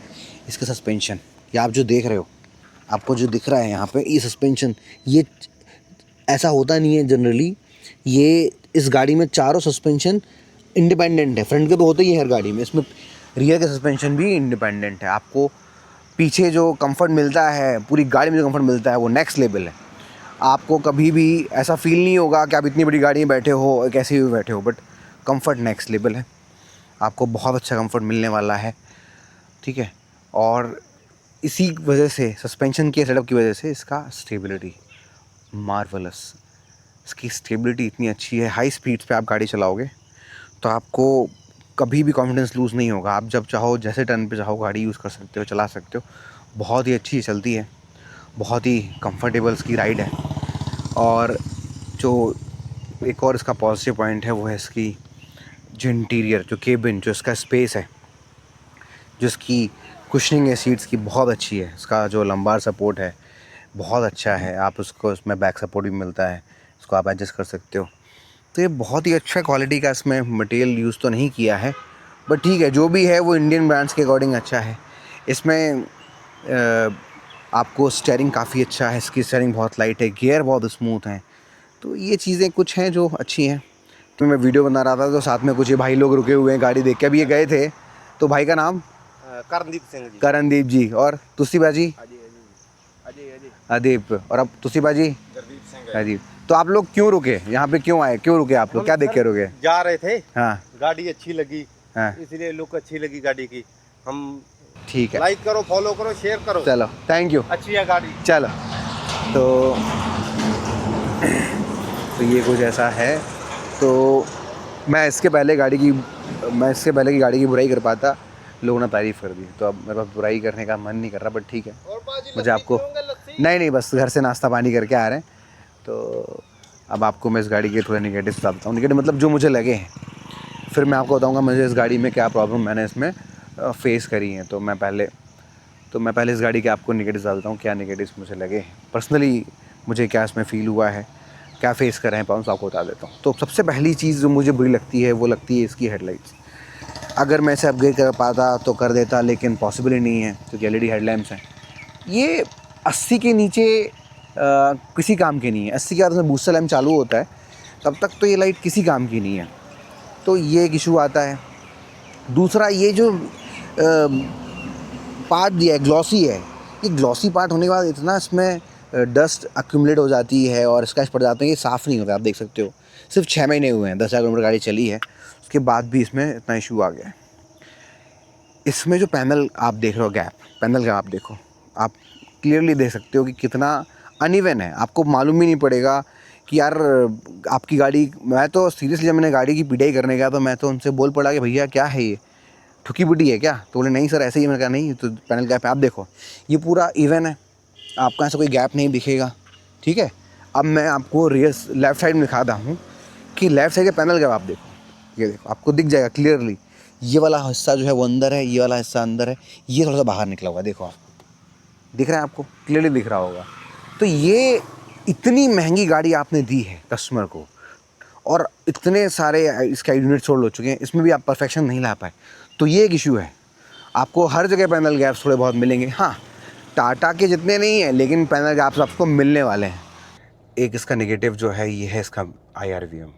इसका सस्पेंशन। ये आप जो देख रहे हो, आपको जो दिख रहा है यहाँ पे, ये सस्पेंशन, ये ऐसा होता नहीं है जनरली। ये इस गाड़ी में चारों सस्पेंशन इंडिपेंडेंट है, फ्रंट के तो होते ही है हर गाड़ी में, इसमें रियर के सस्पेंशन भी इंडिपेंडेंट है। आपको पीछे जो कंफर्ट मिलता है, पूरी गाड़ी में जो कंफर्ट मिलता है वो नेक्स्ट लेवल है। आपको कभी भी ऐसा फील नहीं होगा कि आप इतनी बड़ी गाड़ी में बैठे हो, कैसे भी बैठे हो, बट कंफर्ट नेक्स्ट लेवल है। आपको बहुत अच्छा कंफर्ट मिलने वाला है, ठीक है। और इसी वजह से, सस्पेंशन के सेटअप की वजह से इसका स्टेबिलिटी मार्वलस, इसकी स्टेबिलिटी इतनी अच्छी है। हाई स्पीड्स पे आप गाड़ी चलाओगे तो आपको कभी भी कॉन्फिडेंस लूज़ नहीं होगा। आप जब चाहो जैसे टर्न पे चाहो गाड़ी यूज़ कर सकते हो, चला सकते हो। बहुत ही अच्छी चलती है, बहुत ही कंफर्टेबल इसकी राइड है। और जो एक और इसका पॉजिटिव पॉइंट है वो है इसकी जो इंटीरियर, जो केबिन, जो इसका स्पेस है, जो इसकी कुशनिंग है सीट्स की, बहुत अच्छी है। इसका जो लंबार सपोर्ट है बहुत अच्छा है। आप उसको, इसमें बैक सपोर्ट भी मिलता है, इसको आप एडजस्ट कर सकते हो। तो ये बहुत ही अच्छा क्वालिटी का इसमें मटेरियल यूज़ तो नहीं किया है, बट ठीक है, जो भी है वो इंडियन ब्रांड्स के अकॉर्डिंग अच्छा है। इसमें आपको स्टीयरिंग काफ़ी अच्छा है, इसकी स्टीयरिंग बहुत लाइट है, गियर बहुत स्मूथ हैं। तो ये चीज़ें कुछ हैं जो अच्छी हैं। तो मैं वीडियो बना रहा था तो साथ में कुछ ये भाई लोग रुके हुए हैं गाड़ी देख के, अभी ये गए थे। तो भाई का नाम करणदीप सिंह जी। करणदीप जी। और तुसी बाजी अजय अदीप। और अब तुसी बाजी जगदीप सिंह अदीप। तो आप लोग क्यों रुके यहाँ पे, क्यों आए, क्यों रुके आप लोग, क्या देख के रुके? जा रहे थे, हाँ गाड़ी अच्छी लगी, हाँ इसलिए लुक अच्छी लगी गाड़ी की। हम ठीक है, लाइक करो, फॉलो करो, शेयर करो। चलो थैंक यू, अच्छी है गाड़ी। चलो। तो ये कुछ ऐसा है। तो मैं इसके पहले की गाड़ी की बुराई कर पाता, लोगों ने तारीफ़ कर दी। तो अब मेरे पास बुराई करने का मन नहीं कर रहा, बट ठीक है। मुझे आपको नहीं, बस घर से नाश्ता पानी करके आ रहे हैं। तो अब आपको मैं इस गाड़ी के थोड़े निगेटिव बताता हूँ। निगेटिव मतलब जो मुझे लगे हैं, फिर मैं आपको बताऊँगा मुझे इस गाड़ी में क्या प्रॉब्लम मैंने इसमें फेस करी हैं। तो मैं पहले इस गाड़ी के आपको निगेटिव बताता हूँ, क्या निगेटिव्स मुझे लगे हैं पर्सनली, मुझे क्या इसमें फ़ील हुआ है, क्या फेस कर रहे हैं प्रॉब्लम्स, आपको बता देता हूँ। तो सबसे पहली चीज़ जो मुझे बुरी लगती है वो लगती है इसकी हेडलाइट्स। अगर मैं इसे अपग्रेड कर पाता तो कर देता, लेकिन पॉसिबल ही नहीं है क्योंकि एलईडी हेडलैम्प्स हैं। ये 80 के नीचे किसी काम की नहीं है। 80 के बाद उसमें बूस्टर लैम्प चालू होता है, तब तक तो ये लाइट किसी काम की नहीं है। तो ये एक इशू आता है। दूसरा, ये जो पार्ट दिया है ग्लॉसी है, ये ग्लॉसी पार्ट होने के बाद इतना इसमें डस्ट अक्यूमुलेट हो जाती है और स्क्रैच पड़ जाते हैं, ये साफ़ नहीं होता। आप देख सकते हो, सिर्फ 6 महीने हुए हैं, 10,000 किलोमीटर गाड़ी चली है, उसके बाद भी इसमें इतना इशू आ गया है। इसमें जो पैनल आप देख रहे हो, गैप, पैनल का आप देखो, आप क्लियरली देख सकते हो कि कितना अनइवन है। आपको मालूम ही नहीं पड़ेगा कि यार आपकी गाड़ी, मैं तो सीरियसली जब मैंने गाड़ी की पिटाई करने गया तो मैं तो उनसे बोल पड़ा कि भैया क्या है ये, ठुकी बुटी है क्या? तो बोले नहीं सर ऐसे ही। मैंने कहा नहीं, तो पैनल गैप है, आप देखो ये पूरा इवन है, आपका ऐसा कोई गैप नहीं दिखेगा, ठीक है। अब मैं आपको रियर लेफ़्ट साइड में दिखाता हूँ कि लेफ़्ट साइड के पैनल गैप आप देखो, ये देखो आपको दिख जाएगा क्लियरली। ये वाला हिस्सा जो है वो अंदर है, ये वाला हिस्सा अंदर है, ये थोड़ा सा बाहर निकला हुआ है, देखो आप, दिख रहा है आपको, क्लियरली दिख रहा होगा। तो ये इतनी महंगी गाड़ी आपने दी है कस्टमर को, और इतने सारे इसका यूनिट सोल्ड हो चुके हैं, इसमें भी आप परफेक्शन नहीं ला पाए, तो ये एक इशू है। आपको हर जगह पैनल गैप्स थोड़े बहुत मिलेंगे, हाँ टाटा के जितने नहीं हैं, लेकिन पैनल गैप्स आपको मिलने वाले हैं। एक इसका नेगेटिव जो है ये है इसका IRVM।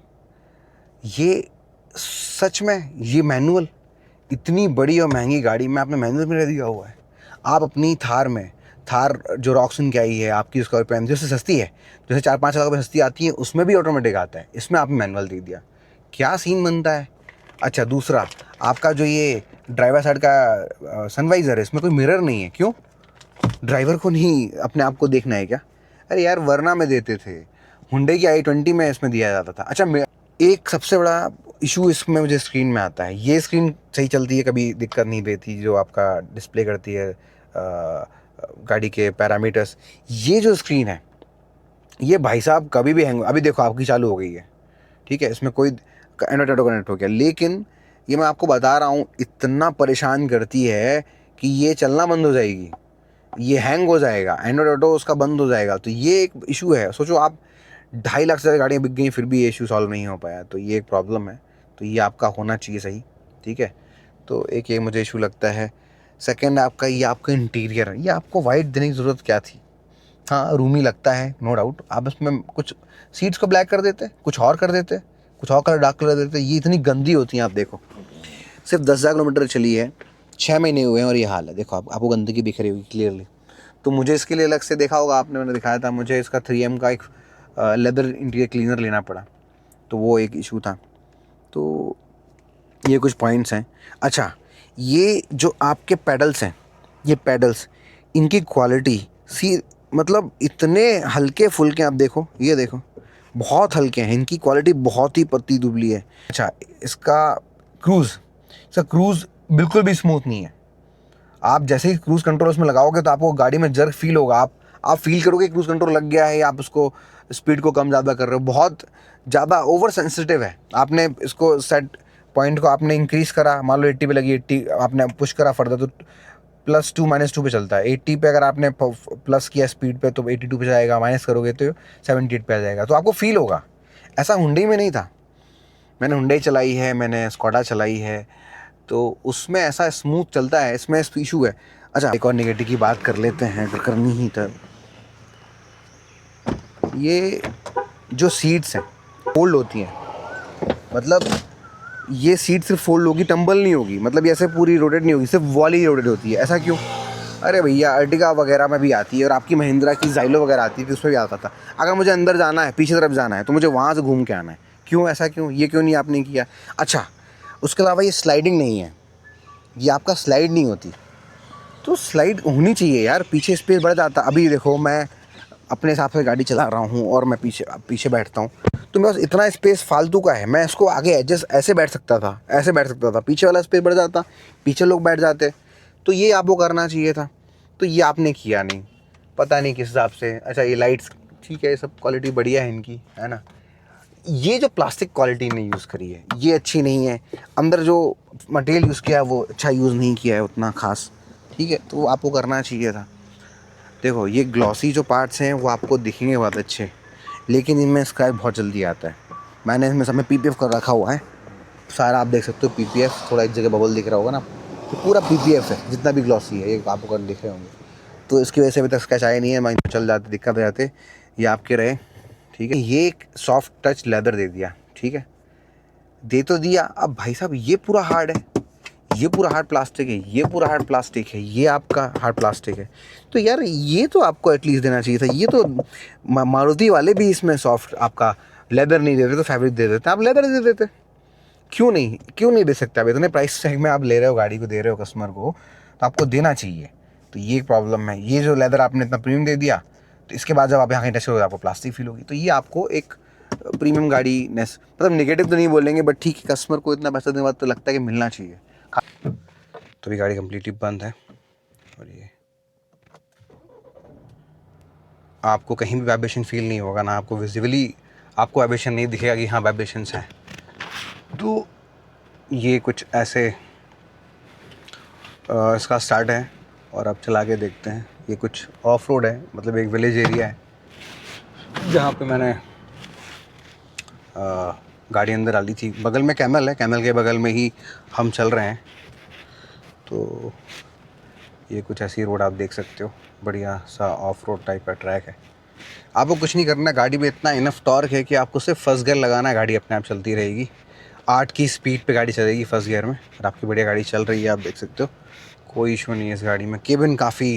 ये सच में, ये मैनुअल, इतनी बड़ी और महंगी गाड़ी में आपने मैनुअल में रह दिया हुआ है। आप अपनी थार जो रॉक्सन की आई है, आपकी स्कॉर्पियो जैसे सस्ती है, जैसे 4-5 हज़ार रुपये सस्ती आती है, उसमें भी ऑटोमेटिक आता है, इसमें आपने मैनुअल दे दिया, क्या सीन बनता है। अच्छा, दूसरा आपका जो ये ड्राइवर साइड का सनवाइज़र है, इसमें कोई मिरर नहीं है, क्यों? ड्राइवर को नहीं अपने आप को देखना है क्या? अरे यार वरना में देते थे, हुंडई की i20 में इसमें दिया जाता था। अच्छा, एक सबसे बड़ा इशू इसमें मुझे स्क्रीन में आता है, ये स्क्रीन सही चलती है, कभी दिक्कत नहीं देती, जो आपका डिस्प्ले करती है गाड़ी के पैरामीटर्स। ये जो स्क्रीन है, ये भाई साहब कभी भी हैंग, अभी देखो आपकी चालू हो गई है, ठीक है, इसमें कोई एंड्रॉइड ऑटो कनेक्ट हो गया, लेकिन ये मैं आपको बता रहा हूँ इतना परेशान करती है कि ये चलना बंद हो जाएगी, ये हैंग हो जाएगा, एंड्रॉइड ऑटो उसका बंद हो जाएगा। तो ये एक इशू है। सोचो आप 2.5 लाख से ज़्यादा गाड़ियाँ बिक गई, फिर भी ये इशू सॉल्व नहीं हो पाया, तो ये एक प्रॉब्लम है। तो ये आपका होना चाहिए सही, ठीक है। तो एक ये मुझे इशू लगता है। सेकंड, आपका ये आपका इंटीरियर, ये आपको वाइट देने की ज़रूरत क्या थी? हाँ रूमी लगता है, नो डाउट। आप इसमें कुछ सीट्स को ब्लैक कर देते, कुछ और कर देते, कुछ और कलर डार्क कलर देते। ये इतनी गंदी होती हैं, आप देखो, सिर्फ 10,000 किलोमीटर चली है, 6 महीने हुए हैं और ये हाल है, देखो आपको गंदगी दिख रही होगी क्लियरली। तो मुझे इसके लिए अलग से देखा होगा आपने, मैंने दिखाया था, मुझे इसका 3M का एक लेदर इंटीरियर क्लीनर लेना पड़ा, तो वो एक इशू था। तो ये कुछ पॉइंट्स हैं। अच्छा, ये जो आपके पैडल्स हैं, ये पैडल्स, इनकी क्वालिटी सी, मतलब इतने हल्के फुल्के, आप देखो, ये देखो, बहुत हल्के हैं, इनकी क्वालिटी बहुत ही पतली दुबली है। अच्छा, इसका क्रूज़ बिल्कुल भी स्मूथ नहीं है। आप जैसे ही क्रूज़ कंट्रोल उसमें लगाओगे तो आपको गाड़ी में जर्क फील होगा, आप फील करोगे क्रूज़ कंट्रोल लग गया है, या आप उसको स्पीड को कम ज़्यादा कर रहे हो। बहुत ज़्यादा ओवर सेंसिटिव है। आपने इसको सेट पॉइंट को आपने इंक्रीज़ करा, मान लो 80 पे लगी, 80 आपने पुश करा फर्दर तो +2 -2 पे चलता है। 80 पे अगर आपने प्लस किया स्पीड पे तो 82 पे जाएगा, माइनस करोगे तो 78 पे आ जाएगा, तो आपको फील होगा। ऐसा हुंडई में नहीं था। मैंने हुंडई चलाई है, मैंने स्कोडा चलाई है, तो उसमें ऐसा स्मूथ चलता है, इसमें इशू है। अच्छा, एक और नेगेटिव की बात कर लेते हैं अगर करनी ही तो। ये जो सीट्स हैं फोल्ड होती हैं, मतलब ये सीट सिर्फ फोल्ड होगी, टंबल नहीं होगी, मतलब ऐसे पूरी रोटेट नहीं होगी, सिर्फ वॉल ही रोटेट होती है। ऐसा क्यों? अरे भैया, अर्टिगा वगैरह में भी आती है, और आपकी महिंद्रा की ज़ाइलो वगैरह आती थी, उसमें भी आता था। अगर मुझे अंदर जाना है, पीछे तरफ जाना है, तो मुझे वहाँ से घूम के आना है। क्यों, ऐसा क्यों? ये क्यों नहीं आपने किया? अच्छा, उसके अलावा ये स्लाइडिंग नहीं है, ये आपका स्लाइड नहीं होती, तो स्लाइड होनी चाहिए यार, पीछे स्पेस बढ़ जाता। अभी देखो, मैं अपने हिसाब से गाड़ी चला रहा हूँ और मैं पीछे बैठता हूँ, तो मेरे पास इतना स्पेस फालतू का है, मैं इसको आगे एडजस्ट ऐसे बैठ सकता था, ऐसे बैठ सकता था, पीछे वाला स्पेस बढ़ जाता, पीछे लोग बैठ जाते, तो ये आपको करना चाहिए था, तो ये आपने किया नहीं, पता नहीं किस हिसाब से। अच्छा, ये लाइट्स ठीक है, ये सब क्वालिटी बढ़िया है इनकी, है ना। ये जो प्लास्टिक क्वालिटी ने यूज़ करी है ये अच्छी नहीं है, अंदर जो मटेरियल यूज़ किया है वो अच्छा यूज़ नहीं किया है उतना ख़ास, ठीक है, तो आपको करना चाहिए था। देखो, ये ग्लॉसी जो पार्ट्स हैं वो आपको दिखेंगे बहुत अच्छे, लेकिन इनमें स्क्रैच बहुत जल्दी आता है। मैंने इसमें सब में PPF कर रखा हुआ है सारा, आप देख सकते हो PPF, थोड़ा एक जगह बबल दिख रहा होगा ना, तो पूरा PPF है, जितना भी ग्लॉसी है ये आपको कर दिख रहे होंगे, तो इसकी वजह से अभी तक स्क्रैच आया नहीं है। मैं चल जाते, दिक्कत हो जाते, ये आपके रहे, ठीक है। ये एक सॉफ्ट टच लेदर दे दिया, ठीक है, दे तो दिया। अब भाई साहब, ये पूरा हार्ड है, ये पूरा हार्ड प्लास्टिक है, ये पूरा हार्ड प्लास्टिक है, ये आपका हार्ड प्लास्टिक है, तो यार ये तो आपको एटलीस्ट देना चाहिए था। ये तो मारुति वाले भी इसमें सॉफ्ट आपका लेदर नहीं देते, तो फैब्रिक दे देते, आप लेदर दे देते। क्यों नहीं दे सकते? आप इतने प्राइस टैग में आप ले रहे हो, गाड़ी को दे रहे हो कस्टमर को, तो आपको देना चाहिए। तो ये प्रॉब्लम है, ये जो लेदर आपने इतना प्रीमियम दे दिया, तो इसके बाद जब आप यहाँ कहीं टच करोगे आपको प्लास्टिक फील होगी, तो ये आपको एक प्रीमियम गाड़ी नेस, मतलब नेगेटिव तो नहीं बोलेंगे, बट ठीक है, कस्टमर को इतना पैसा देने के बाद तो लगता है कि मिलना चाहिए। तो भी गाड़ी कम्प्लीटली बंद है, और ये आपको कहीं भी वाइब्रेशन फील नहीं होगा ना, आपको विजिबली आपको वाइब्रेशन नहीं दिखेगा कि हाँ वाइब्रेशंस हैं। तो ये कुछ ऐसे इसका स्टार्ट है, और अब चला के देखते हैं। ये कुछ ऑफ रोड है, मतलब एक विलेज एरिया है जहाँ पे मैंने गाड़ी अंदर डाली थी। बगल में कैमल है, कैमल के बगल में ही हम चल रहे हैं। तो ये कुछ ऐसी रोड आप देख सकते हो, बढ़िया सा ऑफ रोड टाइप का ट्रैक है। आपको कुछ नहीं करना, गाड़ी में इतना इनफ टॉर्क है कि आपको सिर्फ फर्स्ट गियर लगाना है, गाड़ी अपने आप चलती रहेगी। 8 की स्पीड पे गाड़ी चलेगी फर्स्ट गियर में, और आपकी बढ़िया गाड़ी चल रही है, आप देख सकते हो, कोई इशू नहीं है इस गाड़ी में। केबिन काफ़ी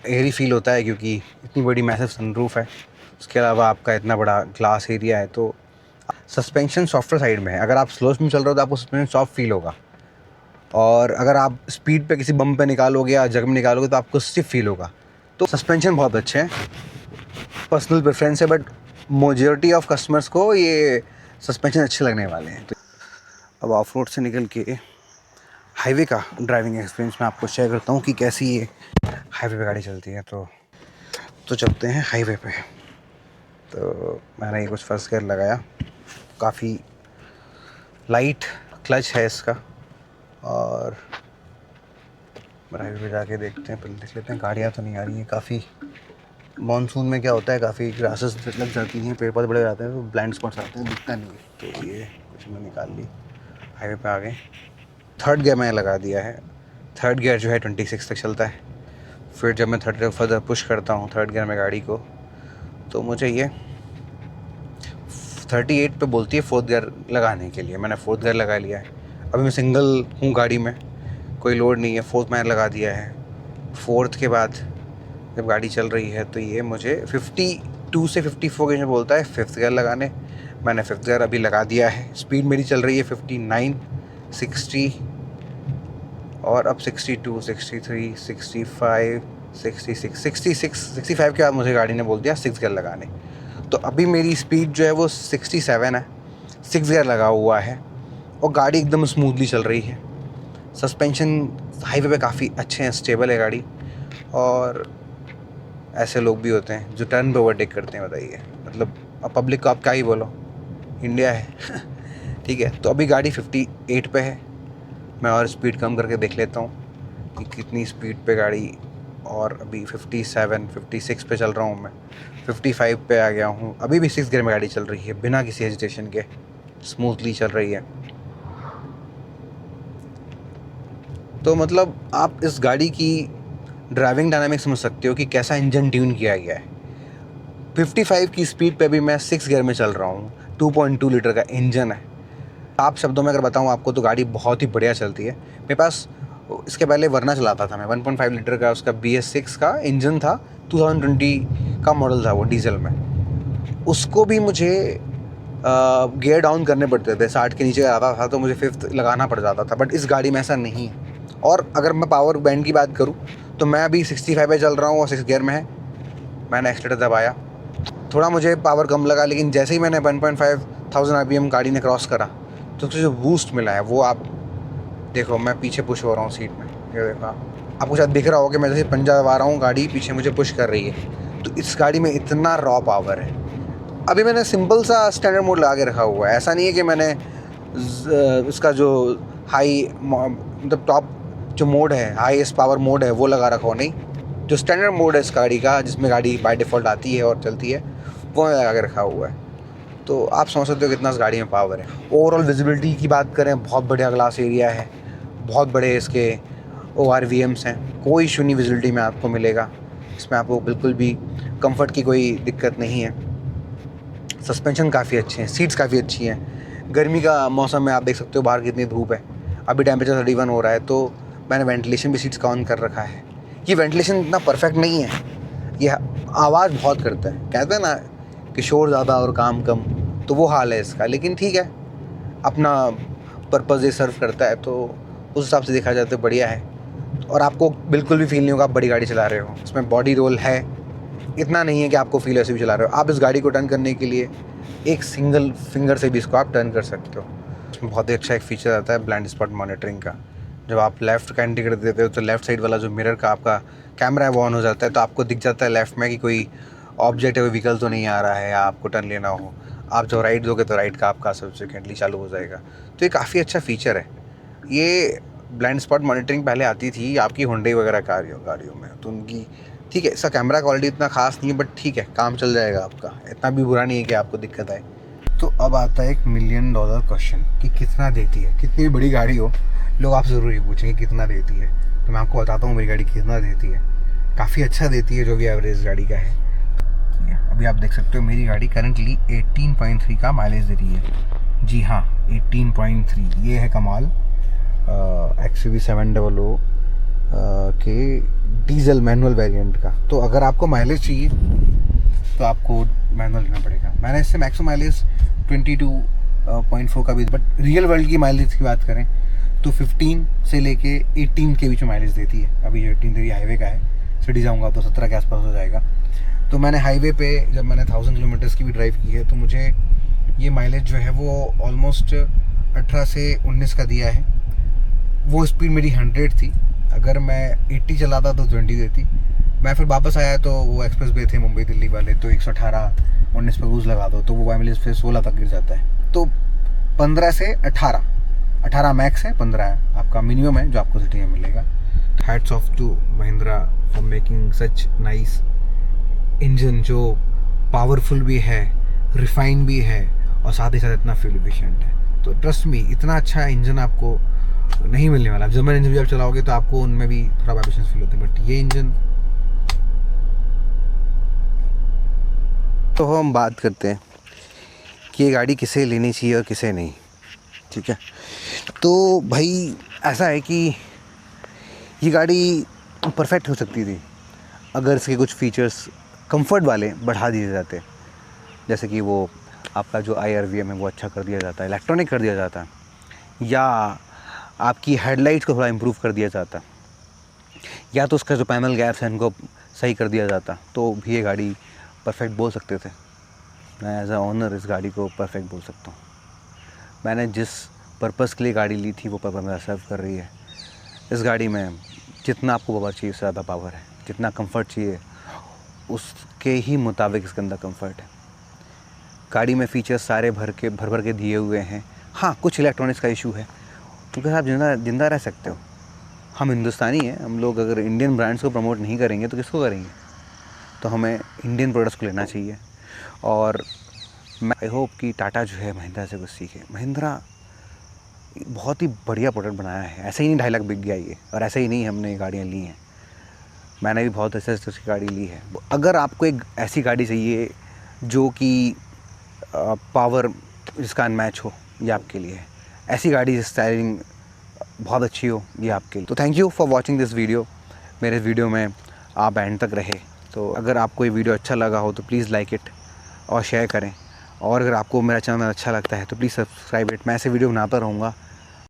एयरी फील होता है क्योंकि इतनी बड़ी मैसिव सनरूफ है, उसके अलावा आपका इतना बड़ा ग्लास एरिया है। तो सस्पेंशन सॉफ्टवेयर साइड में है, अगर आप स्लो स्पीड चल रहे हो तो आपको सस्पेंशन सॉफ्ट फील होगा, और अगर आप स्पीड पे किसी बम पे निकालोगे या जग में निकालोगे तो आपको स्टिफ फील होगा। तो सस्पेंशन बहुत अच्छे हैं, पर्सनल प्रेफरेंस है, बट मेजॉरिटी ऑफ कस्टमर्स को ये सस्पेंशन अच्छे लगने वाले हैं। तो अब ऑफ रोड से निकल के हाईवे का ड्राइविंग एक्सपीरियंस मैं आपको शेयर करता हूँ कि कैसी ये हाईवे पे गाड़ी चलती है। तो चलते हैं हाईवे पे। तो मैंने ये कुछ फर्स्ट गियर लगाया, काफ़ी लाइट क्लच है इसका, और हाईवे पे जाके देखते हैं, पहले देख लेते हैं गाड़ियाँ तो नहीं आ रही हैं। काफ़ी मानसून में क्या होता है, काफ़ी ग्रासेस लग जाती हैं, पेड़ पौधे बड़े हो जाते हैं, तो ब्लाइंड स्पॉट्स आते हैं, दिखता नहीं है। तो ये कुछ मैं निकाल ली, हाईवे पे आ गए। थर्ड गियर मैंने लगा दिया है। थर्ड गियर जो है 26 तक चलता है। फिर जब मैं थर्ड गियर फर्दर पुश करता हूँ थर्ड गियर में गाड़ी को, तो मुझे ये 38 पे बोलती है फोर्थ गियर लगाने के लिए। मैंने फोर्थ गियर लगा लिया है। अभी मैं सिंगल हूँ गाड़ी में, कोई लोड नहीं है, फोर्थ मैंने लगा दिया है। फोर्थ के बाद जब गाड़ी चल रही है तो ये मुझे 52 से 54 के में बोलता है फिफ्थ गियर लगाने। मैंने फिफ्थ गियर अभी लगा दिया है। स्पीड मेरी चल रही है 59 60 और अब 62, 63, 65, 66, 65 के बाद मुझे गाड़ी ने बोल दिया 6 गियर लगाने। तो अभी मेरी स्पीड जो है वो 67 है, 6 गियर लगा हुआ है और गाड़ी एकदम स्मूथली चल रही है। सस्पेंशन हाईवे पे काफ़ी अच्छे हैं, स्टेबल है गाड़ी। और ऐसे लोग भी होते हैं जो टर्न पे ओवरटेक करते हैं, बताइए मतलब अब पब्लिक को आप क्या ही बोलो, इंडिया है। ठीक है, तो अभी गाड़ी 58 पे है। मैं और स्पीड कम करके देख लेता हूँ कि कितनी स्पीड पे गाड़ी, और अभी 57, 56 पे चल रहा हूँ मैं, 55 पे आ गया हूँ। अभी भी 6 गियर में गाड़ी चल रही है बिना किसी हेजिटेशन के, स्मूथली चल रही है। तो मतलब आप इस गाड़ी की ड्राइविंग डायनामिक्स समझ सकते हो कि कैसा इंजन ट्यून किया गया है। 55 की स्पीड पे भी मैं 6 गियर में चल रहा हूँ, 2.2 लीटर का इंजन है। आप शब्दों में अगर बताऊँ आपको तो गाड़ी बहुत ही बढ़िया चलती है। मेरे पास इसके पहले वरना चलाता था मैं, 1.5 लीटर का उसका BS6 का इंजन था, 2020 का मॉडल था वो, डीजल में। उसको भी मुझे गियर डाउन करने पड़ते थे, 60 के नीचे आता था तो मुझे 5th लगाना पड़ जाता था। बट इस गाड़ी में ऐसा नहीं है। और अगर मैं पावर बैंड की बात करूँ तो मैं अभी 65 पे चल रहा हूँ और 6 गियर में है। मैंने एक्सीलरेटर दबाया, थोड़ा मुझे पावर कम लगा, लेकिन जैसे ही मैंने 1,500 RPM गाड़ी ने क्रॉस करा तो उससे जो बूस्ट मिला है वो आप देखो। मैं पीछे पुश हो रहा हूँ सीट में, ये देखो आपको शायद दिख रहा हो कि मैं जैसे पंजा दबा रहा हूँ, गाड़ी पीछे मुझे पुश कर रही है। तो इस गाड़ी में इतना रॉ पावर है। अभी मैंने सिंपल सा स्टैंडर्ड मोड लगा के रखा हुआ है, ऐसा नहीं है कि मैंने इसका जो हाई मतलब टॉप जो मोड है, हाईएस्ट पावर मोड है वो लगा रखा हो, नहीं, जो स्टैंडर्ड मोड है इस गाड़ी का, जिसमें गाड़ी बाय डिफ़ॉल्ट आती है और चलती है, वो लगा के रखा हुआ है। तो आप समझ सकते हो कितना इस गाड़ी में पावर है। ओवरऑल विजिबिलिटी की बात करें, बहुत बढ़िया ग्लास एरिया है, बहुत बड़े इसके ORVMs हैं, कोई इशू नहीं विजिबिलिटी में आपको मिलेगा। इसमें आपको बिल्कुल भी कंफर्ट की कोई दिक्कत नहीं है। सस्पेंशन काफ़ी अच्छे हैं, सीट्स काफ़ी अच्छी हैं। गर्मी का मौसम में आप देख सकते हो बाहर कितनी धूप है, अभी टेम्परेचर 31 हो रहा है, तो मैंने वेंटिलेशन भी सीट्स का ऑन कर रखा है। ये वेंटिलेशन इतना परफेक्ट नहीं है, ये आवाज़ बहुत करता है, कहते हैं ना कि शोर ज़्यादा और काम कम, तो वो हाल है इसका। लेकिन ठीक है, अपना पर्पज़ ये सर्व करता है, तो उस हिसाब से देखा जाए तो बढ़िया है। और आपको बिल्कुल भी फील नहीं होगा आप बड़ी गाड़ी चला रहे हो। इसमें बॉडी रोल है, इतना नहीं है कि आपको फील ऐसे भी चला रहे हो। आप इस गाड़ी को टर्न करने के लिए एक सिंगल फिंगर से भी इसको आप टर्न कर सकते हो। इसमें बहुत ही अच्छा एक फीचर आता है ब्लाइंड स्पॉट मॉनिटरिंग का। जब आप लेफ़्ट का इंडिकेटर देते हो तो लेफ़्ट साइड वाला जो मिरर का आपका कैमरा है वो ऑन हो जाता है, तो आपको दिख जाता है लेफ़्ट में कि कोई ऑब्जेक्ट है, कोई व्हीकल तो नहीं आ रहा है या आपको टर्न लेना हो। आप जो राइट दोगे तो राइट का आपका सब्सिक्वेंटली चालू हो जाएगा। तो ये काफ़ी अच्छा फीचर है। ये ब्लाइंड स्पॉट मॉनिटरिंग पहले आती थी आपकी हुंडई वगैरह गाड़ियों में, तो उनकी ठीक है, इसका कैमरा क्वालिटी इतना खास नहीं है, बट ठीक है, काम चल जाएगा आपका, इतना भी बुरा नहीं है कि आपको दिक्कत आए। तो अब आता है एक $1 मिलियन क्वेश्चन कि कितना देती है। कितनी भी बड़ी गाड़ी हो, लोग आपसे ज़रूर पूछेंगे कितना देती है, तो मैं आपको बताता हूँ मेरी गाड़ी कितना देती है। काफ़ी अच्छा देती है, जो भी एवरेज गाड़ी का है। अभी आप देख सकते हो मेरी गाड़ी करंटली 18.3 का माइलेज दे रही है। जी हाँ, 18.3, ये है कमाल XUV 700 के डीजल मैनुअल वेरिएंट का। तो अगर आपको माइलेज चाहिए तो आपको मैनुअल लेना पड़ेगा। मैंने इससे मैक्सिमम माइलेज 22.4 का भी, बट रियल वर्ल्ड की माइलेज की बात करें तो 15 से लेके 18 के बीच में माइलेज देती है। अभी जो 18 दे रही है हाईवे का है, सिटी जाऊँगा तो 17 के आसपास हो जाएगा। तो मैंने हाईवे पे जब मैंने 1000 किलोमीटर्स की भी ड्राइव की है तो मुझे ये माइलेज जो है वो ऑलमोस्ट 18 से 19 का दिया है। वो स्पीड मेरी 100 थी, अगर मैं 80 चलाता तो 20 देती। मैं फिर वापस आया तो वो एक्सप्रेस वे थे मुंबई दिल्ली वाले, तो 118-19 पे क्रूज लगा दो तो वो माइलेज फिर 16 तक गिर जाता है। तो 15 से 18 मैक्स है, 15 आपका मिनिमम है जो आपको सिटी में मिलेगा। Hats off to Mahindra for making such nice engine, जो पावरफुल भी है, रिफाइन भी है और साथ ही साथ इतना फ्यूल एफिशिएंट है। तो ट्रस्ट मी, इतना अच्छा इंजन आपको नहीं मिलने वाला। जर्मन इंजन भी आप चलाओगे तो आपको उनमें भी थोड़ा वाइब्रेशन फील होते हैं, बट ये इंजन। तो हम बात करते हैं कि ये गाड़ी किसे लेनी चाहिए और किसे नहीं, ठीक है। तो भाई ऐसा है कि ये गाड़ी परफेक्ट हो सकती थी अगर इसके कुछ फीचर्स कंफर्ट वाले बढ़ा दिए जाते, जैसे कि वो आपका जो IRVM है वो अच्छा कर दिया जाता है, इलेक्ट्रॉनिक कर दिया जाता है, या आपकी हेडलाइट को थोड़ा इम्प्रूव कर दिया जाता, या तो उसका जो पैनल गैप्स हैं उनको सही कर दिया जाता, तो भी ये गाड़ी परफेक्ट बोल सकते थे। मैं एज अ ओनर इस गाड़ी को परफेक्ट बोल सकता हूँ। मैंने जिस पर्पज़ के लिए गाड़ी ली थी वो पर्पज़ मेरा सर्व कर रही है। इस गाड़ी में जितना आपको पावर चाहिए उससे ज़्यादा पावर है, जितना कंफर्ट चाहिए उसके ही मुताबिक इसके अंदर कंफर्ट है। गाड़ी में फ़ीचर्स सारे भर भर के दिए हुए हैं। हाँ, कुछ इलेक्ट्रॉनिक्स का इशू है, क्योंकि आप जिंदा रह सकते हो। हम हिंदुस्तानी हैं, हम लोग अगर इंडियन ब्रांड्स को प्रमोट नहीं करेंगे तो किसको करेंगे? तो हमें इंडियन प्रोडक्ट्स को लेना चाहिए। और मैं आई होप कि टाटा जो है महिंद्रा से कुछ सीखे। महिंद्रा बहुत ही बढ़िया प्रोडक्ट बनाया है। ऐसे ही नहीं 2.5 लाख बिक गया ये, और ऐसे ही नहीं हमने ये गाड़ियाँ ली हैं। मैंने भी बहुत ऐसे उसकी गाड़ी ली है। अगर आपको एक ऐसी गाड़ी चाहिए जो कि पावर जिसका अनमैच हो, ये आपके लिए है। ऐसी गाड़ी स्टाइलिंग बहुत अच्छी हो, ये आपके लिए। तो thank you for watching this video. मेरे वीडियो में आप एंड तक रहे। तो अगर आपको ये वीडियो अच्छा लगा हो तो प्लीज़ लाइक इट और शेयर करें। और अगर आपको मेरा चैनल अच्छा लगता है तो प्लीज़ सब्सक्राइब इट। मैं ऐसे वीडियो बनाता रहूँगा